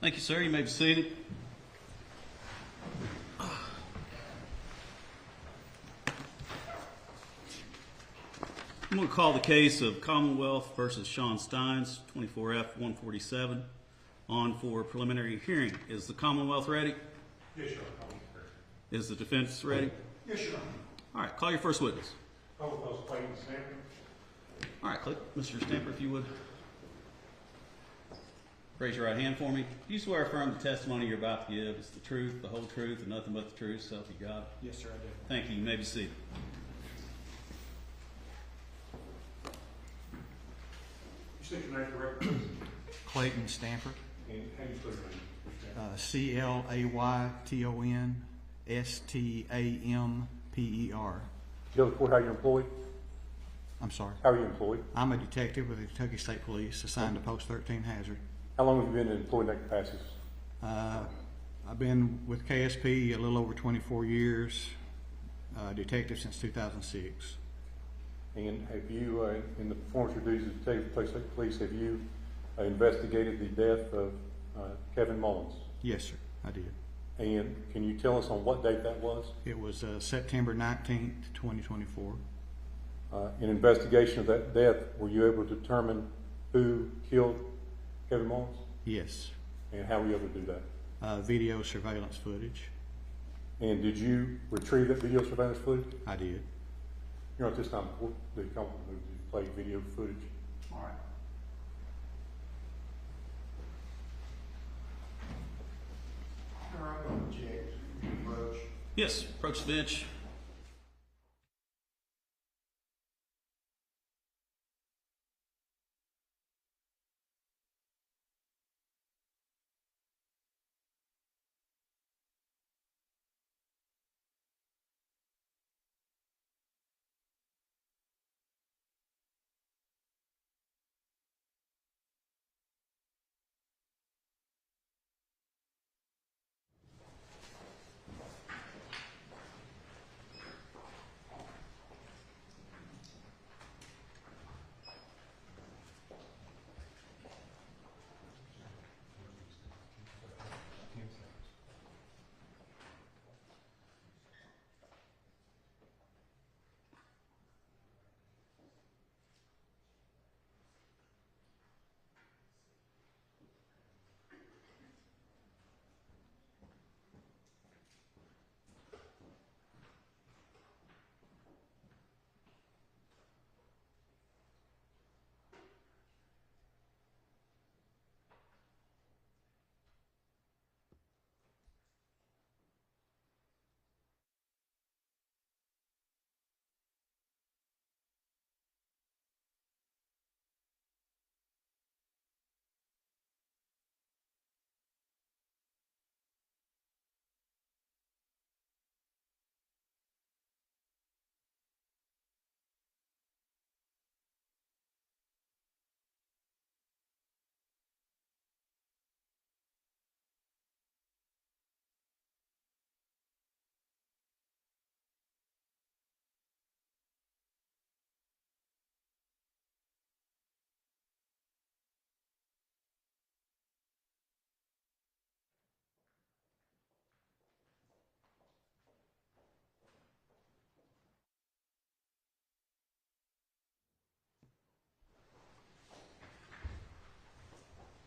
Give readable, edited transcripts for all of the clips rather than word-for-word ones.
Thank you, sir. You may be seated. I'm going to call the case of Commonwealth versus Shawn Stines, 24F-147, on for preliminary hearing. Is the Commonwealth ready? Yes, Your Honor. Is the defense ready? Yes, Your Honor. All right, call your first witness. Commonwealth's Clayton Stamper. All right, Mr. Stamper, if you would. Raise your right hand for me. Do you swear or affirm the testimony you're about to give is the truth, the whole truth, and nothing but the truth, so help you God? Yes, sir, I do. Thank you. You may be seated. You state your name correctly? Clayton Stamper, And how do you spell your name, Mr. ClaytonStamper. Tell the court how you're employed. I'm sorry. How are you employed? I'm a detective with the Kentucky State Police assigned to Post 13 Hazard. How long have you been employed in that capacity? I've been with KSP a little over 24 years, detective since 2006. And have you, in the performance of your duties as detective with the police, have you investigated the death of Kevin Mullins? Yes, sir, I did. And can you tell us on what date that was? It was September 19th, 2024. In investigation of that death, were you able to determine who killed Kevin Mullins? Yes. And how were you able to do that? Video surveillance footage. And did you retrieve that video surveillance footage? I did. You're at this time, the Commonwealth moved to play video footage. All right. All right, I'm going to object. Approach. Yes, approach the bench.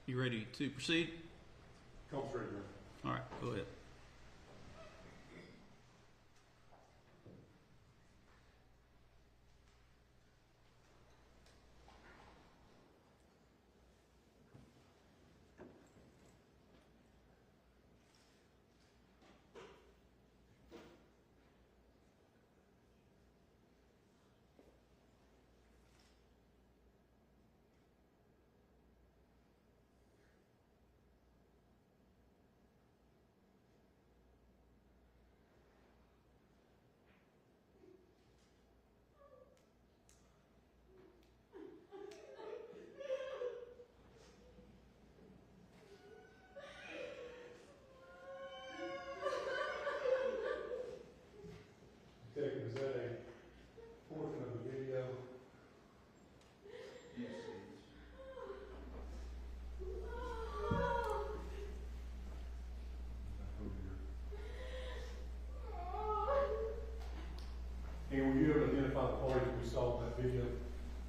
You ready to proceed? Come straight, Your Honor. All right, go ahead.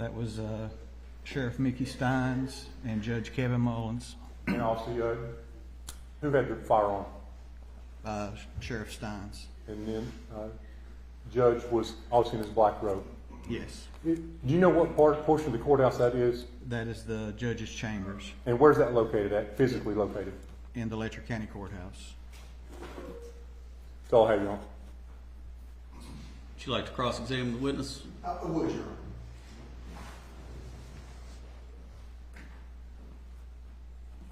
That was Sheriff Mickey Stines and Judge Kevin Mullins. And also, who had the firearm? Sheriff Stines. And then Judge was also in his black robe. Yes. Do you know what portion of the courthouse that is? That is the judge's chambers And where's that located at, physically located? in the Letcher County Courthouse. That's all I have, Your Honor. Would you like to cross-examine the witness? Would you?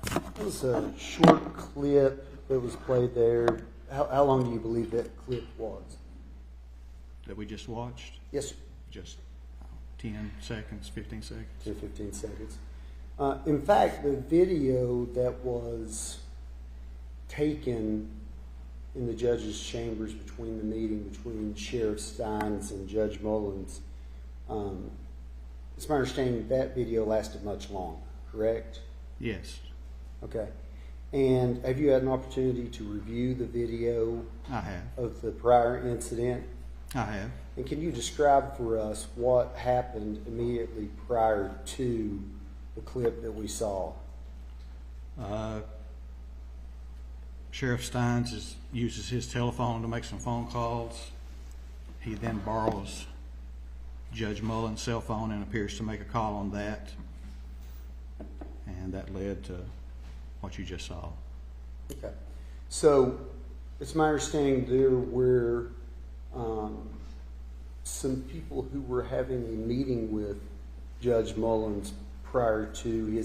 That was a short clip that was played there. How long do you believe that clip was? That we just watched. Yes, sir. Just 10 seconds, 15 seconds. 10, 15 seconds. In fact, the video that was taken in the judge's chambers between the meeting between Sheriff Stines and Judge Mullins, it's my understanding that video lasted much longer, correct? Yes, Okay. And have you had an opportunity to review the video I have. of the prior incident? I have. And can you describe for us what happened immediately prior to the clip that we saw? Sheriff Stines uses his telephone to make some phone calls. He then borrows Judge Mullins' cell phone and appears to make a call on that. And that led to what you just saw. Okay. So it's my understanding there were some people who were having a meeting with Judge Mullins prior to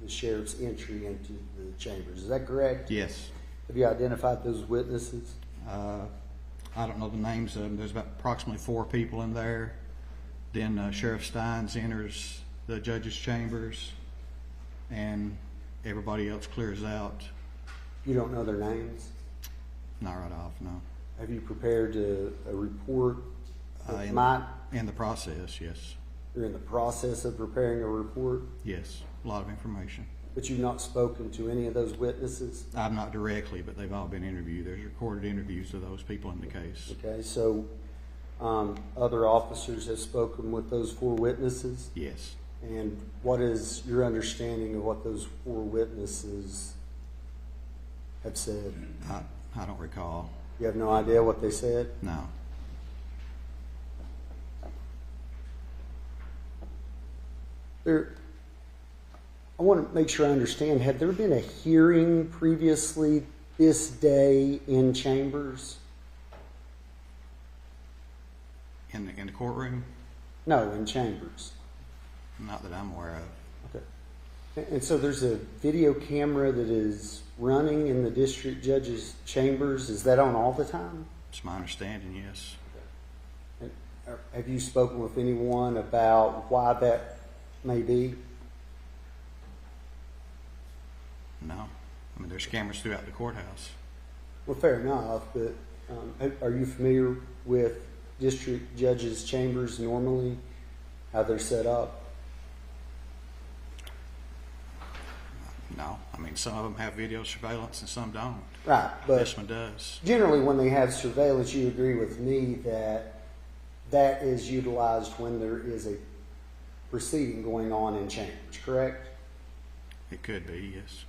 the sheriff's entry into the chambers. Is that correct? Yes. Have you identified those witnesses? I don't know the names of them. There's about approximately 4 people in there. Then Sheriff Stines enters the judge's chambers and everybody else clears out. You don't know their names? Not right off, no. Have you prepared a report? In the process, yes. You're in the process of preparing a report, Yes, a lot of information. but you've not spoken to any of those witnesses? I've not directly, but they've all been interviewed. There's recorded interviews of those people in the case. Okay, so other officers have spoken with those 4 witnesses? Yes. And what is your understanding of what those 4 witnesses have said? I don't recall. You have no idea what they said? No. I want to make sure I understand. Had there been a hearing previously this day in chambers? In the courtroom? No, in chambers. Not that I'm aware of. Okay. And so there's a video camera that is running in the district judge's chambers. Is that on all the time? It's my understanding, yes. And have you spoken with anyone about why that may be? No. I mean, there's cameras throughout the courthouse. Well, fair enough, but are you familiar with district judges' chambers normally, how they're set up? No. I mean, some of them have video surveillance and some don't. Right, but This one does. generally when they have surveillance, you agree with me that that is utilized when there is a proceeding going on in chambers, correct? It could be, yes.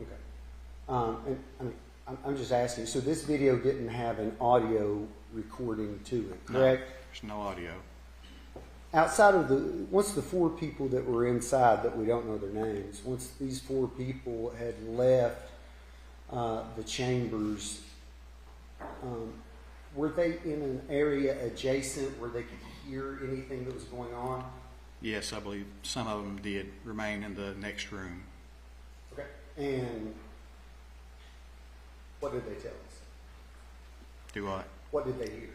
Okay. And I'm just asking, so this video didn't have an audio recording to it, correct? No, there's no audio. Outside of once the 4 people that were inside that we don't know their names, once these 4 people had left the chambers, were they in an area adjacent where they could hear anything that was going on? Yes, I believe some of them did remain in the next room. Okay. And what did they tell us? Do what? What did they hear?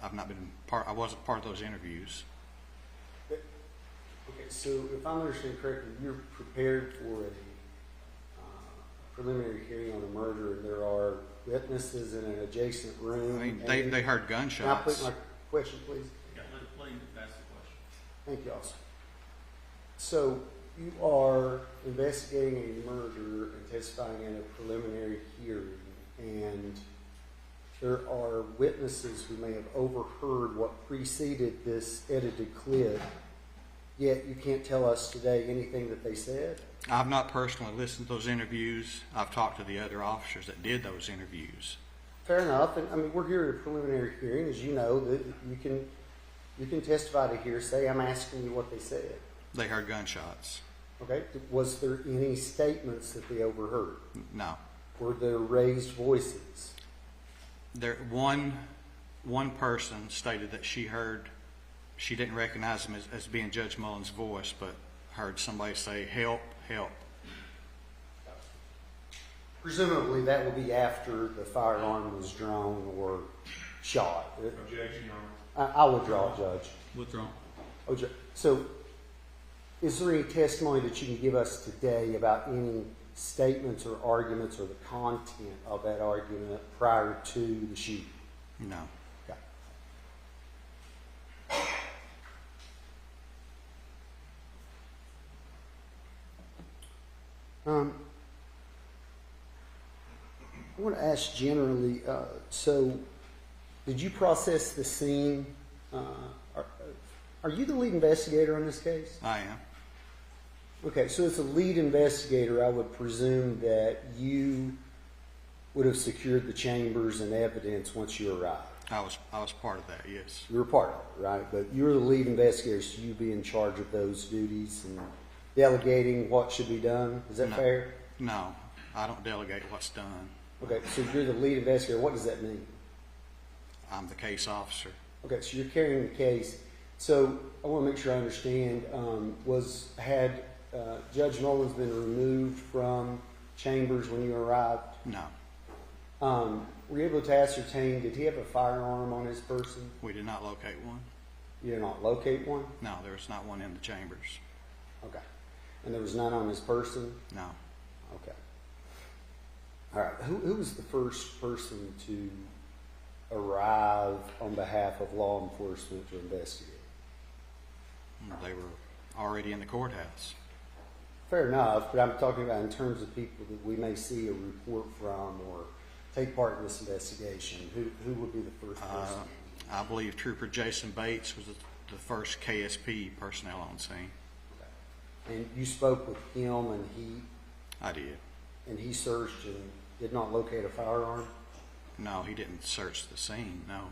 I've not been part. I wasn't part of those interviews. Okay, so if I'm understanding correctly, you're prepared for a preliminary hearing on a murder, and there are witnesses in an adjacent room. I mean, they heard Can I put gunshots. my question, please? Yeah, please, ask the question. Thank you, officer. So you are investigating a murder and testifying in a preliminary hearing, and there are witnesses who may have overheard what preceded this edited clip, yet you can't tell us today anything that they said? I've not personally listened to those interviews. I've talked to the other officers that did those interviews. Fair enough, and I mean, we're here at a preliminary hearing, as you know, that you can testify to hearsay. I'm asking you what they said. They heard gunshots. Okay, was there any statements that they overheard? No. Were there raised voices? One person stated that she didn't recognize him as being Judge Mullins' voice, but heard somebody say, "Help, help." Presumably that will be after the firearm was drawn or shot. Objection, Your Honor. I withdraw, Judge. Withdrawn. Oh, so, is there any testimony that you can give us today about any statements or arguments or the content of that argument prior to the shooting? No. Okay. I want to ask generally, so did you process the scene? Are you the lead investigator on this case? I am. Okay, so as a lead investigator, I would presume that you would have secured the chambers and evidence once you arrived. I was part of that, yes. You were part of it, right? But you're the lead investigator, so you'd be in charge of those duties and delegating what should be done. Is that No. fair? No, I don't delegate what's done. Okay, so you're the lead investigator. What does that mean? I'm the case officer. Okay, so you're carrying the case. So I want to make sure I understand. Had Judge Mullins been removed from chambers when you arrived? No, Were you able to ascertain, did he have a firearm on his person? we did not locate one. You did not locate one? No, there was not one in the chambers. Okay. And there was none on his person? No. Okay. All right. Who was the first person to arrive on behalf of law enforcement to investigate? They were already in the courthouse. Fair enough, but I'm talking about in terms of people that we may see a report from or take part in this investigation. Who would be the first person? I believe Trooper Jason Bates was the first KSP personnel on scene. Okay. And you spoke with him, and I did. he searched and did not locate a firearm? No, he didn't search the scene. No,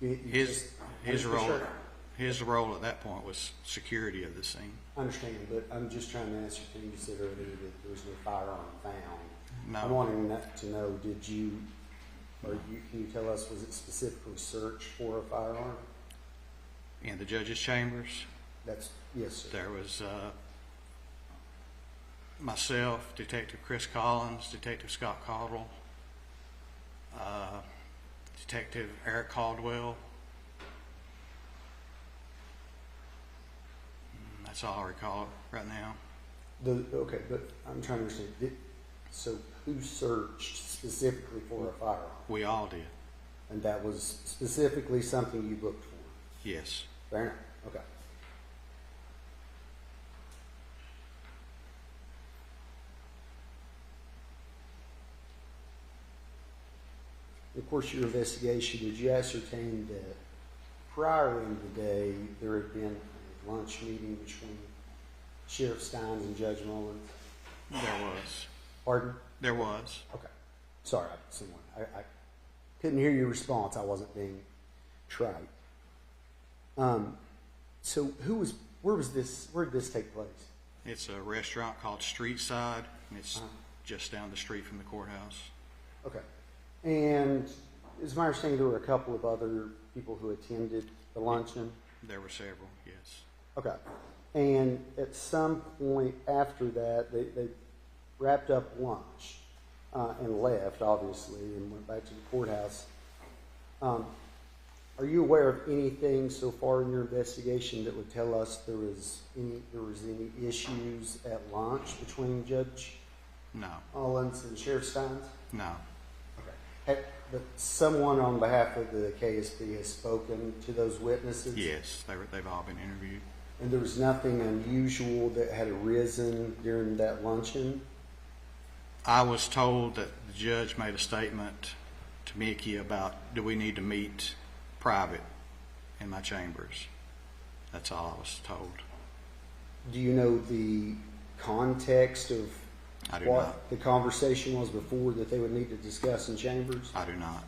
You his just- role Sure. his role at that point was security of the scene. I understand, but I'm just trying to ascertain. You said earlier that there was no firearm found. No. I'm wanting to know, can you tell us, was it specifically searched for a firearm? In the judge's chambers, Yes, sir. there was myself, Detective Chris Collins, Detective Scott Caldwell, Detective Eric Caldwell. That's all I recall right now. Okay, but I'm trying to understand. So who searched specifically for a firearm? We all did. And that was specifically something you looked for? Yes. Fair enough. Okay. Of course, your investigation, did you ascertain that prior in the day there had been a lunch meeting between Sheriff Stines and Judge Mullins? There was. Pardon? There was. Okay. Sorry, I couldn't hear your response. I wasn't being trite. So where did this take place? It's a restaurant called Street Side, and it's just down the street from the courthouse. Okay. And it's my understanding there were a couple of other people who attended the luncheon? There were several, yes. Okay. And at some point after that, they wrapped up lunch and left, obviously, and went back to the courthouse. Are you aware of anything so far in your investigation that would tell us there was any issues at lunch between Judge No. Mullins and Sheriff Stines? No. Okay. But someone on behalf of the KSP has spoken to those witnesses? Yes, they've all been interviewed. And there was nothing unusual that had arisen during that luncheon? I was told that the judge made a statement to Mickey about, do we need to meet private in my chambers? That's all I was told. Do you know the context of I do what not. the conversation was before that they would need to discuss in chambers? I do not.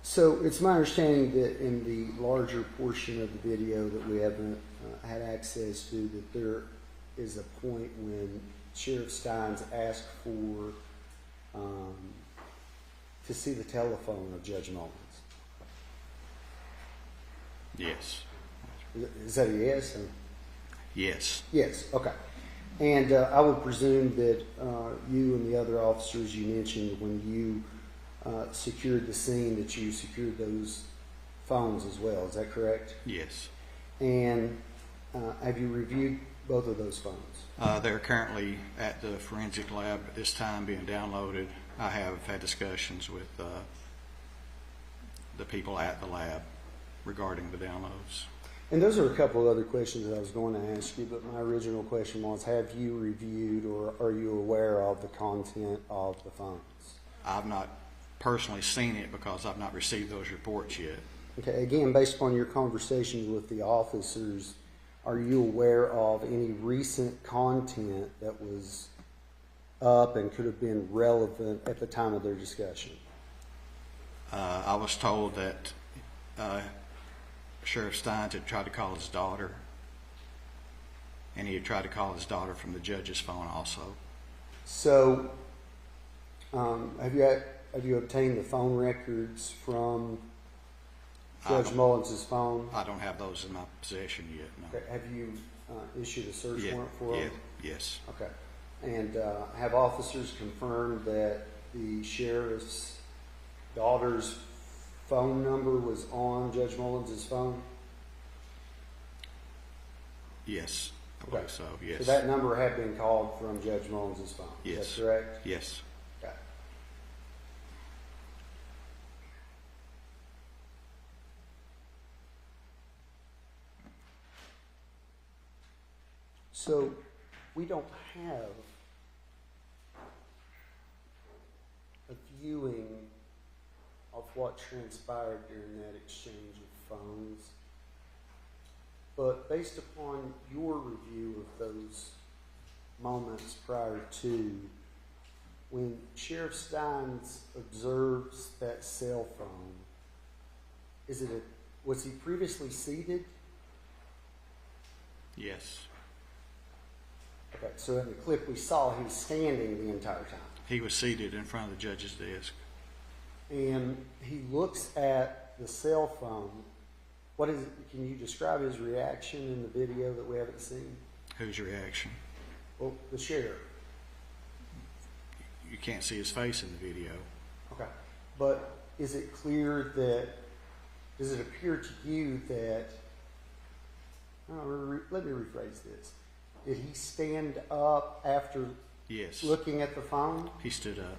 So it's my understanding that in the larger portion of the video that we haven't had access to, that there is a point when Sheriff Stines asked for to see the telephone of Judge Mullins. Yes. Is that a yes? Yes. Yes, okay. And I would presume that you and the other officers you mentioned, when you secured the scene, that you secured those phones as well. Is that correct? Yes. And have you reviewed both of those phones? They're currently at the forensic lab at this time being downloaded. I have had discussions with the people at the lab regarding the downloads. And those are a couple of other questions that I was going to ask you, but my original question was, have you reviewed or are you aware of the content of the phones? I've not personally seen it because I've not received those reports yet. Okay, again, based upon your conversations with the officers, are you aware of any recent content that was up and could have been relevant at the time of their discussion? I was told that Sheriff Stines had tried to call his daughter, and he had tried to call his daughter from the judge's phone also. So, have you obtained the phone records from Judge Mullins' phone? I don't have those in my possession yet, no. Okay, have you issued a search Yeah, warrant for them? yes. Okay. And have officers confirmed that the sheriff's daughter's phone number was on Judge Mullins' phone? Yes, I Okay. believe so, yes. So that number had been called from Judge Mullins' phone? Yes. Is that correct? Yes. Okay. So we don't have a viewing of what transpired during that exchange of phones. But based upon your review of those moments prior to, when Sheriff Stines observes that cell phone, was he previously seated? Yes. Okay, so in the clip we saw, he was standing the entire time. He was seated in front of the judge's desk. And he looks at the cell phone. Can you describe his reaction in the video that we haven't seen? Whose reaction? Well, the sheriff. You can't see his face in the video. Okay. But is it clear that, does it appear to you that, let me rephrase this. Did he stand up after Yes. looking at the phone? He stood up.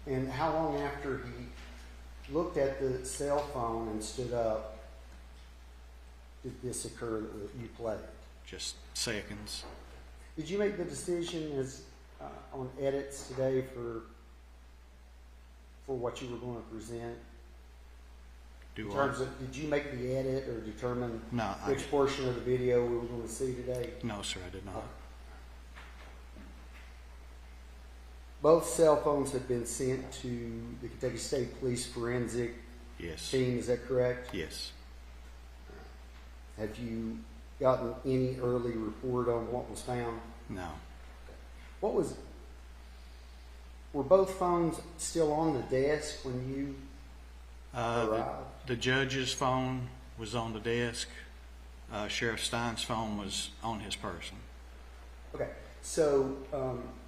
And how long after he looked at the cell phone and stood up did this occur that you played? Just seconds. Did you make the decision on edits today for what you were going to present? In terms of, did you make the edit or determine which portion of the video we were going to see today? No, sir, I did not. Both cell phones have been sent to the Kentucky State Police Forensic Yes. Team, is that correct? Yes. Have you gotten any early report on what was found? No. Were both phones still on the desk when you arrived? The judge's phone was on the desk. Sheriff Stein's phone was on his person. Okay, so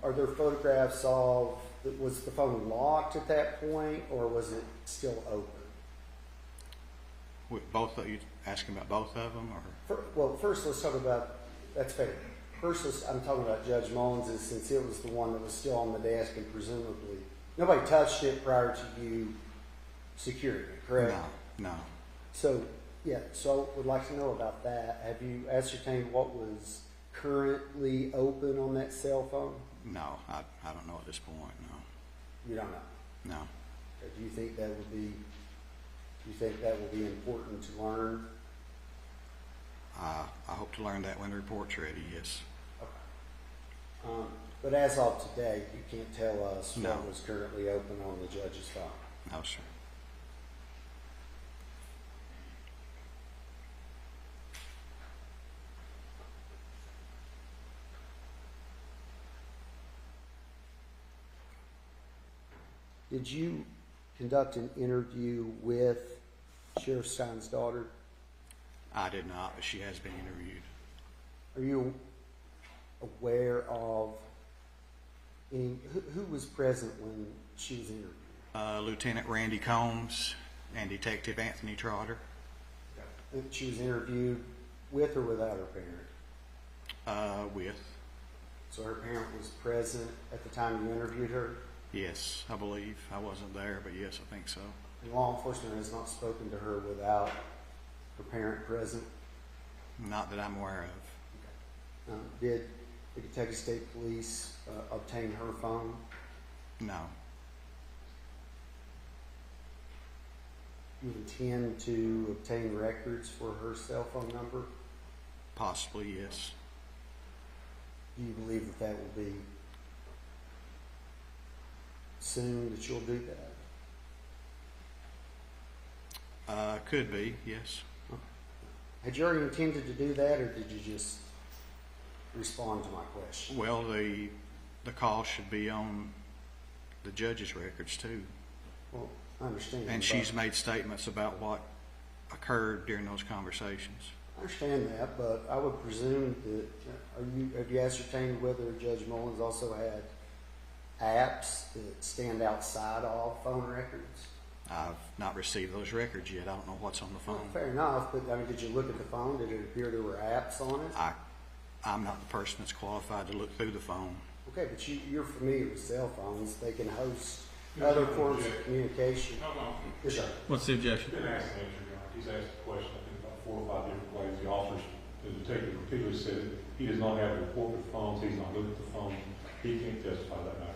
are there photographs of, was the phone locked at that point or was it still open? Both of you asking about both of them, or? Well, first let's talk about, that's fair. First, I'm talking about Judge Mullins, since it was the one that was still on the desk and presumably nobody touched it prior to you securing it, correct? No. So, yeah, so would like to know about that. Have you ascertained what was currently open on that cell phone? No, I don't know at this point, no. You don't know. No. Do you think that would be? Do you think that will be important to learn? I hope to learn that when the report's ready, yes. Okay. But as of today, you can't tell us No. what was currently open on the judge's file. No, sir. Did you conduct an interview with Sheriff Shawn's daughter? I did not, but she has been interviewed. Are you aware of any, who was present when she was interviewed? Lieutenant Randy Combs and Detective Anthony Trotter. She was interviewed with or without her parent? With. So her parent was present at the time you interviewed her? Yes, I believe. I wasn't there, but yes, I think so. And law enforcement has not spoken to her without her parent present? Not that I'm aware of. Did the Kentucky State Police obtain her phone? No. You intend to obtain records for her cell phone number? Possibly, yes. Do you believe that that will be soon that you'll do that? Could be, yes. Had you already intended to do that, or did you just respond to my question? Well, the call should be on the judge's records too. Well, I understand. And but she's made statements about what occurred during those conversations. I understand that, but I would presume that have you ascertained whether Judge Mullins also had apps that stand outside of phone records? I've not received those records yet. I don't know what's on the phone. Well, fair enough, but I mean, did you look at the phone? Did it appear there were apps on it? I'm not the person that's qualified to look through the phone. Okay, but you're familiar with cell phones. They can host other forms of communication. Yes, sir. What's the objection? He's been asked an answer, Your Honor. He's asked a question, I think, about 4 or 5 different ways. The officer, the detective repeatedly said that he does not have a report with phones, he's not looking at the phone, he can't testify that matter.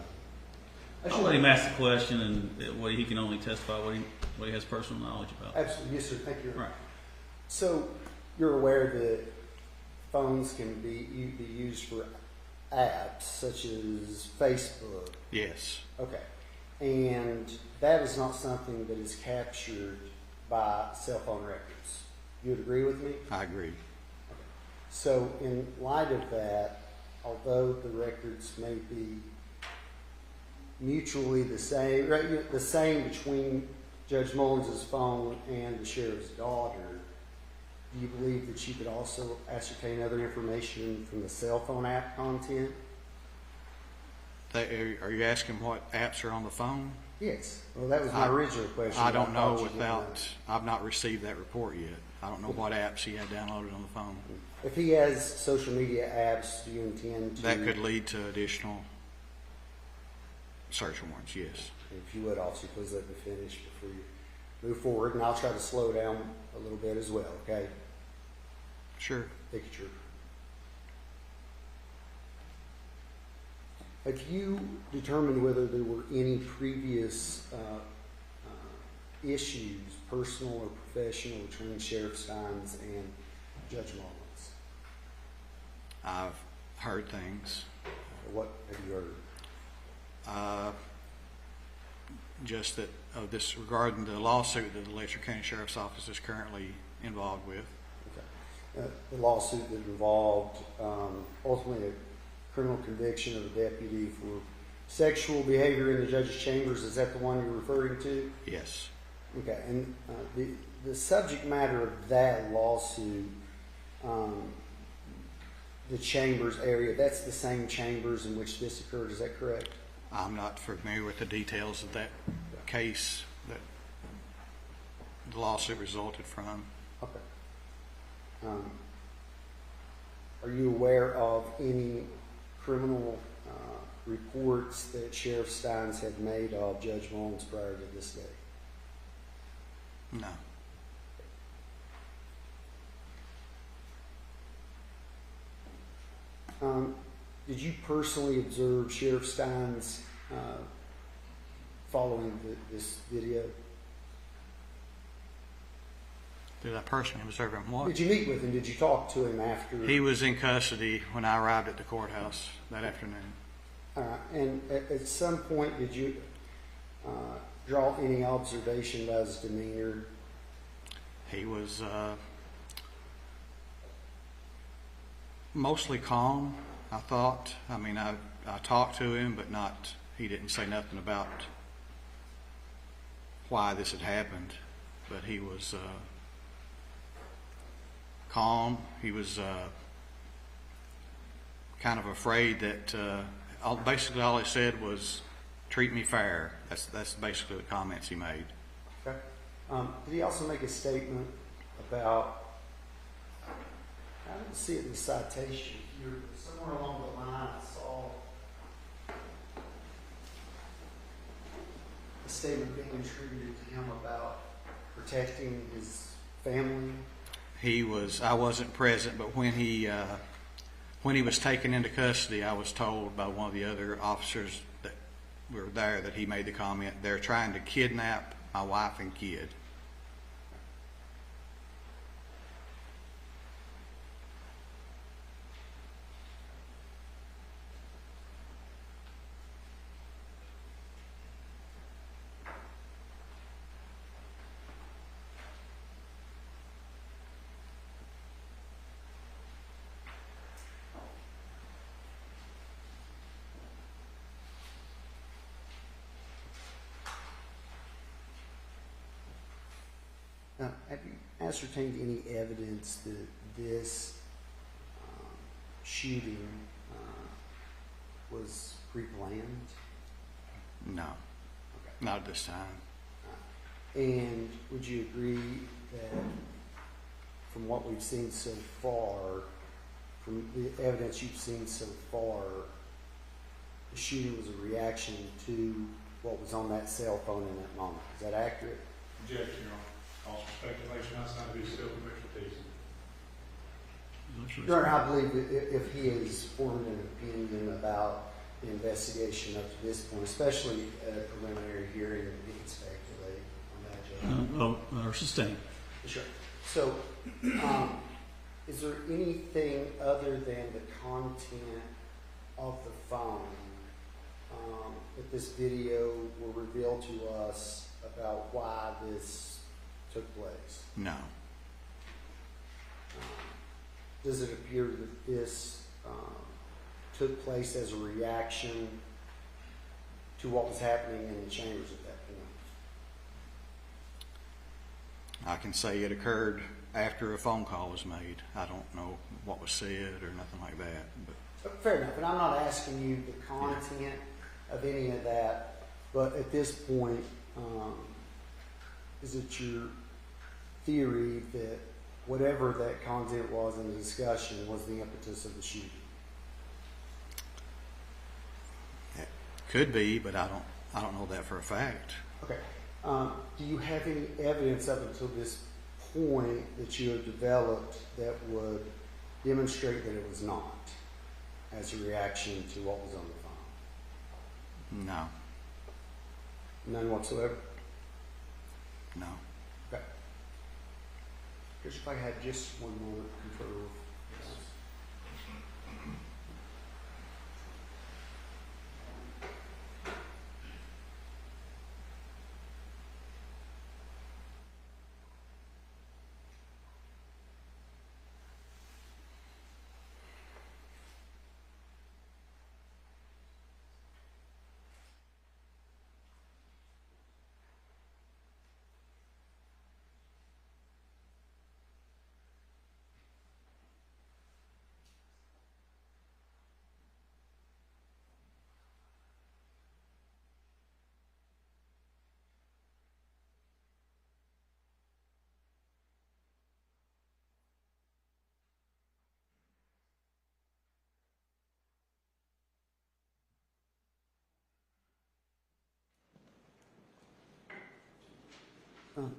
I'll let him ask the question, and what he can only testify what he has personal knowledge about. Absolutely, yes, sir. Thank you. Right. So you're aware that phones can be used for apps such as Facebook. Yes. Okay, and that is not something that is captured by cell phone records. You would agree with me? I agree. So in light of that, although the records may be mutually the same, right, the same between Judge Mullins' phone and the sheriff's daughter, do you believe that you could also ascertain other information from the cell phone app content? Are you asking what apps are on the phone? Yes. Well, that was my original question. I don't know thought you did without, I've not received that report yet. I don't know what apps he had downloaded on the phone. If he has social media apps, do you intend to? That could lead to additional search warrants, yes. If you would, officer, please let me finish before you move forward, and I'll try to slow down a little bit as well, okay? Sure. Thank you, Trooper. Have you determined whether there were any previous issues, personal or professional, between Sheriff Stines and Judge Mullins? I've heard things. What have you heard? Just that of this regarding the lawsuit that the Letcher County Sheriff's Office is currently involved with. Okay. The lawsuit that involved ultimately a criminal conviction of a deputy for sexual behavior in the judge's chambers. Is that the one you're referring to? Yes. Okay. And the subject matter of that lawsuit, the chambers area, that's the same chambers in which this occurred. Is that correct? I'm not familiar with the details of that case that the lawsuit resulted from. Okay. Are you aware of any criminal reports that Sheriff Stines had made of Judge Mullins prior to this day? No. Did you personally observe Sheriff Stines following this video? Did I personally observe him? What? Did you meet with him? Did you talk to him after? He was in custody when I arrived at the courthouse that afternoon. All right. And at some point, did you draw any observation about his demeanor? He was mostly calm, I thought. I mean, I talked to him, but not. He didn't say nothing about why this had happened. But he was calm. He was kind of afraid that basically all he said was, "Treat me fair." That's basically the comments he made. Okay. Did he also make a statement about, I didn't see it in the citation here, but somewhere along the line I saw a statement being attributed to him about protecting his family? I wasn't present, but when he was taken into custody, I was told by one of the other officers that were there that he made the comment, "They're trying to kidnap my wife and kid." Now, have you ascertained any evidence that this shooting was pre-planned? No, Okay. not at this time. And would you agree that from what we've seen so far, from the evidence you've seen so far, the shooting was a reaction to what was on that cell phone in that moment? Is that accurate? Objection, Your Honor. All speculation outside of his scope of expertise. Your Honor, I believe that if he has formed an opinion about the investigation up to this point, especially at a preliminary hearing, he can speculate on that, Judge. Or sustained. Sure. So, is there anything other than the content of the phone that this video will reveal to us about why this took place? No. Does it appear that this took place as a reaction to what was happening in the chambers at that point? I can say it occurred after a phone call was made. I don't know what was said or nothing like that. But Fair enough, and I'm not asking you the content of any of that, but at this point, is it your theory that whatever that content was in the discussion was the impetus of the shooting? it could be, but I don't know that for a fact. Okay. Do you have any evidence up until this point that you have developed that would demonstrate that it was not as a reaction to what was on the phone? No. None whatsoever? No. Okay. Just if I had just one moment to confer.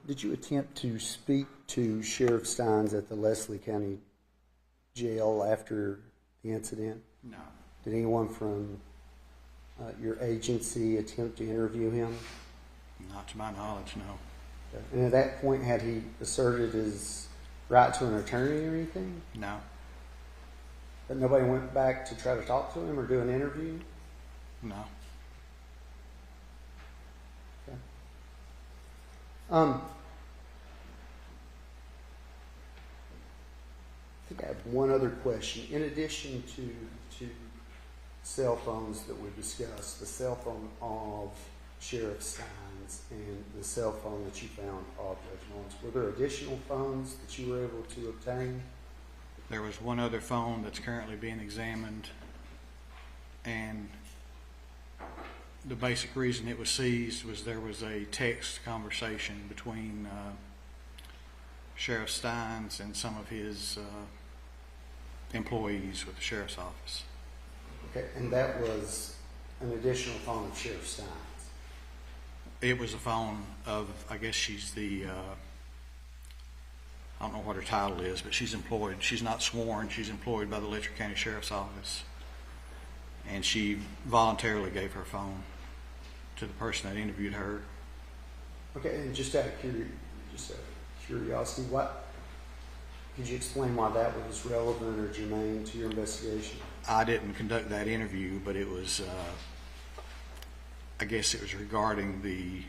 Did you attempt to speak to Sheriff Stines at the Leslie County Jail after the incident? No. Did anyone from your agency attempt to interview him? Not to my knowledge, no. And at that point, had he asserted his right to an attorney or anything? No. But nobody went back to try to talk to him or do an interview? No. Okay. I think I have one other question. In addition to cell phones that we discussed, the cell phone of Sheriff Stines and the cell phone that you found of Judge Mullins, were there additional phones that you were able to obtain? There was one other phone that's currently being examined, and the basic reason it was seized was there was a text conversation between Sheriff Stines and some of his employees with the sheriff's office. Okay, and that was an additional phone of Sheriff Stines. It was a phone of, I guess she's the, I don't know what her title is, but she's employed. She's not sworn. She's employed by the Letcher County Sheriff's Office. And she voluntarily gave her phone to the person that interviewed her. Okay, and just out of curiosity, what could you explain why that was relevant or germane to your investigation? I didn't conduct that interview, but it was, I guess it was regarding the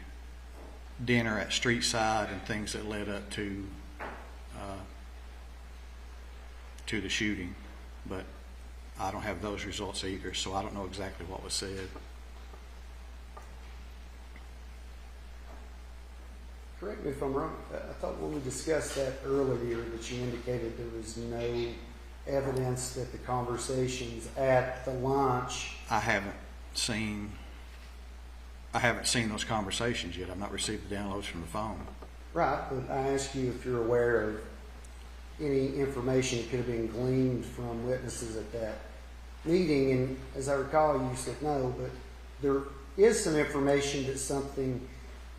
dinner at Streetside and things that led up to the shooting. But I don't have those results either, so I don't know exactly what was said. Correct me if I'm wrong. I thought when we discussed that earlier that you indicated there was no evidence that the conversations at the lunch. I haven't seen those conversations yet. I've not received the downloads from the phone. Right, but I asked you if you're aware of any information that could have been gleaned from witnesses at that meeting, and as I recall, you said no, but there is some information that something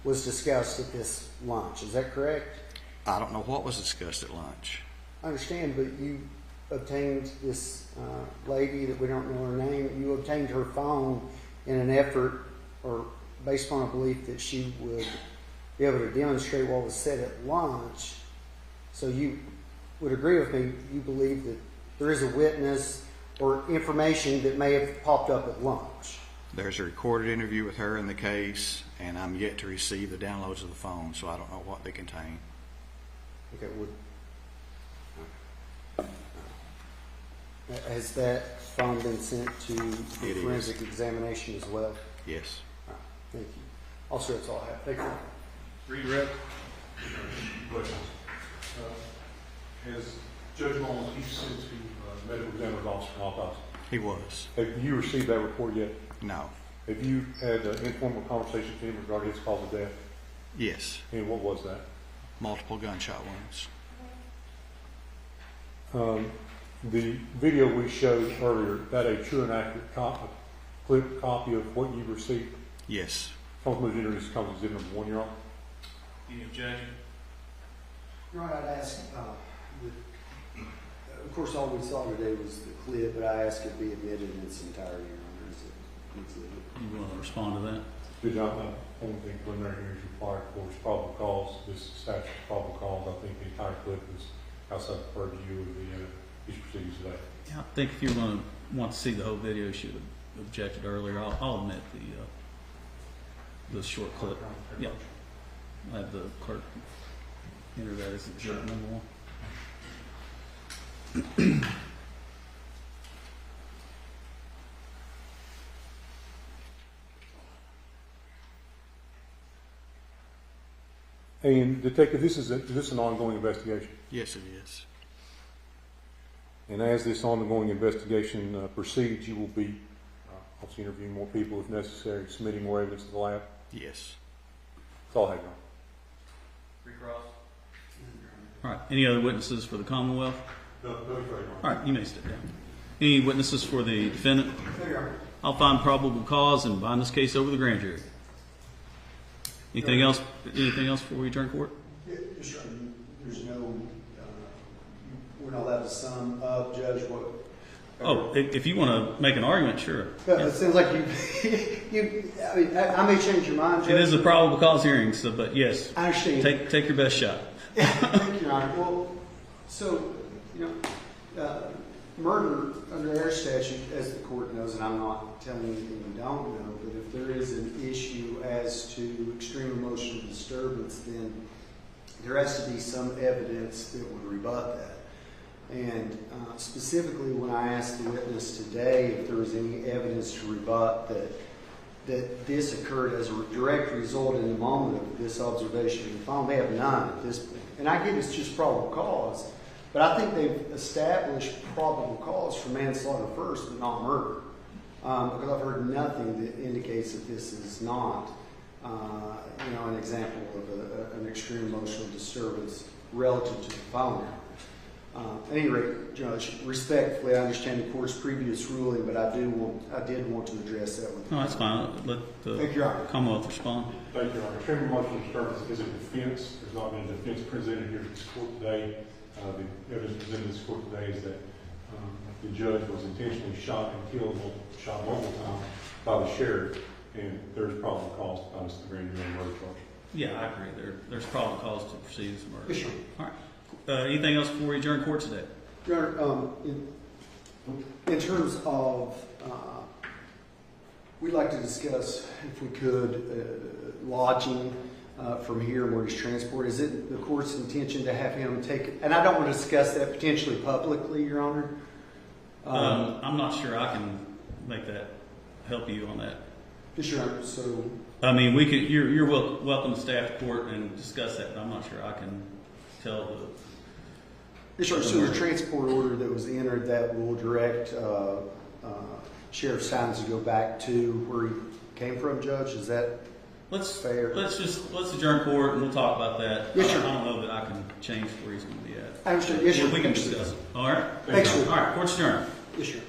was discussed at this lunch. Is that correct? I don't know what was discussed at lunch. I understand, but you obtained this lady that we don't know her name. You obtained her phone in an effort, or based on a belief that she would be able to demonstrate what was said at lunch. So you would agree with me, you believe that there is a witness or information that may have popped up at lunch. There's a recorded interview with her in the case, and I'm yet to receive the downloads of the phone, so I don't know what they contain. Okay, has that phone been sent to the It is. forensic examination as well? Yes. All right, thank you. Also, that's all I have. Thank you. Redirect. Questions? Has Judge Mullins, he's sent to medical examiner's office for an autopsy. He was. Have you received that report yet? No. Have you had an informal conversation with him regarding his cause of death? Yes. And what was that? Multiple gunshot wounds. The video we showed earlier, that a true and accurate clip copy of what you received? Yes. Councilman Introduce Councilman Exhibit number 1, Your Honor. Any objection? Your Honor, I'd ask, of course, all we saw today was the clip, but I asked it be admitted in its entirety, Your Honor, as an exhibit. You want to respond to that? Did not know. Only thing preliminary hearing is required, of course, probable cause. This statute of probable cause, I think the entire clip is outside the purview of these proceedings today. Yeah, I think if you're going to want to see the whole video, you should have objected earlier. I'll admit the short clip. Yeah, I have the clerk enter that as exhibit number 1. And Detective, is this an ongoing investigation? Yes, it is. And as this ongoing investigation proceeds, you will be obviously interviewing more people if necessary, submitting more evidence to the lab. Yes. That's all I have, Your Honor. Recross. All right. Any other witnesses for the Commonwealth? No, Your Honor. All right. You may step down. Any witnesses for the defendant? I'll find probable cause and bind this case over the grand jury. Anything else? Anything else before we adjourn court? Yeah, Your Honor, there's no, we're not allowed to sum up, Judge, what Oh, if you want to make an argument, sure. It sounds like I may change your mind, Judge. It is a probable cause hearing, so, but yes, I understand. take your best shot. Thank you, Your Honor. Well, so, murder under our statute, as the court knows, and I'm not telling you anything you don't know, but if there is an issue as to extreme emotional disturbance, then there has to be some evidence that would rebut that. And specifically, when I asked the witness today if there was any evidence to rebut that this occurred as a direct result in the moment of this observation of the phone, they have none at this point. And I get it's just probable cause, but I think they've established probable cause for manslaughter first, but not murder. Because I've heard nothing that indicates that this is not, an example of an extreme emotional disturbance relative to the phone. At any rate, Judge, respectfully, I understand the court's previous ruling, but I did want to address that with you. No, that's fine. Let the Thank you, Your Honor. Commonwealth respond. Thank you, Your Honor. Extreme emotional disturbance is a defense. There's not been a defense presented here to this court today. The evidence presented to this court today is that the judge was intentionally shot and killed, shot multiple times by the sheriff, and there's probable cause to find us the grand jury murder charge. Yeah, I agree. There's probable cause to proceed as a murder. Yes, sir. All right. Anything else before we adjourn court today? Your Honor, in terms of, we'd like to discuss, if we could, lodging from here where he's transported. Is it the court's intention to have him take, and I don't want to discuss that potentially publicly, Your Honor? I'm not sure I can make that, help you on that. Yes, Your Honor. So, I mean, we could. You're welcome to staff court and discuss that, but I'm not sure I can tell the. yes, sir. So the transport order that was entered that will direct Sheriff Stines to go back to where he came from, Judge. Is that fair? Let's adjourn court and we'll talk about that. Yes, sir. I don't know that I can change where he's going to be at. I understand. Yes, sir. We can discuss it. All right. Thanks, sir. All right. Court's adjourned. Yes, sir.